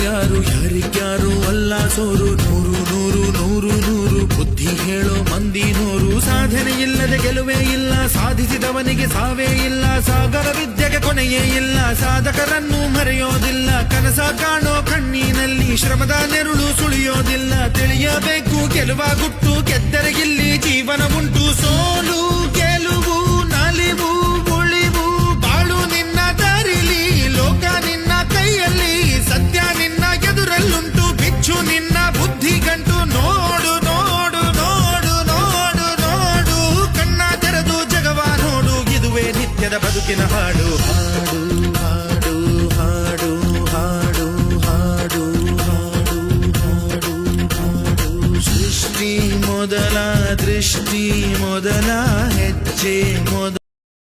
ಯಾರು ಯಾರಿಗ್ಯಾರು ಅಲ್ಲ ಸೋರು. ನೂರು ನೂರು ನೂರು ನೂರು ಬುದ್ಧಿ ಹೇಳೋ ಮಂದಿ ನೂರು. ಸಾಧನೆ ಇಲ್ಲದೆ ಗೆಲುವೇ ಇಲ್ಲ, ಸಾಧಿಸಿದವನಿಗೆ ಸಾವೇ ಇಲ್ಲ. ಸಾಗರ ವಿದ್ಯೆಗೆ ಕೊನೆಯೇ ಇಲ್ಲ, ಸಾಧಕರನ್ನು ಮರೆಯೋದಿಲ್ಲ. ಕನಸ ಕಾಣೋ ಕಣ್ಣಿನಲ್ಲಿ ಶ್ರಮದ ನೆರುಳು ಸುಳಿಯೋದಿಲ್ಲ. ತಿಳಿಯಬೇಕು ಗೆಲುವ ಗುಟ್ಟು, ಗೆದ್ದರೆ ಇಲ್ಲಿ ಜೀವನ ಉಂಟು. ಸೋಲು ಗೆಲುವು ನಲಿವು ಉಳಿವು ಬಾಳು ನಿನ್ನ ದಾರಿಲಿ. ಲೋಕ ನಿನ್ನ ಕೈಯಲ್ಲಿ, ಸತ್ಯ ನಿನ್ನ ಎದುರಲ್ಲುಂಟು. ಬಿಚ್ಚು ನಿನ್ನ ಬುದ್ಧಿ ಗಂಟು. ನೋಡು ನೋಡು ನೋಡು ನೋಡು ನೋಡು, ಕಣ್ಣ ತೆರೆದು ಜಗವ ನೋಡು. ಇದುವೇ ನಿತ್ಯದ ಬದುಕಿನ ಹಾಡು. ಹಾಡು ಹಾಡು ಹಾಡು ಹಾಡು ಹಾಡು ಹಾಡು ಹಾಡು. ಸೃಷ್ಟಿ ಮೊದಲ ದೃಷ್ಟಿ ಮೊದಲ ಹೆಜ್ಜೆ ಮೊದಲ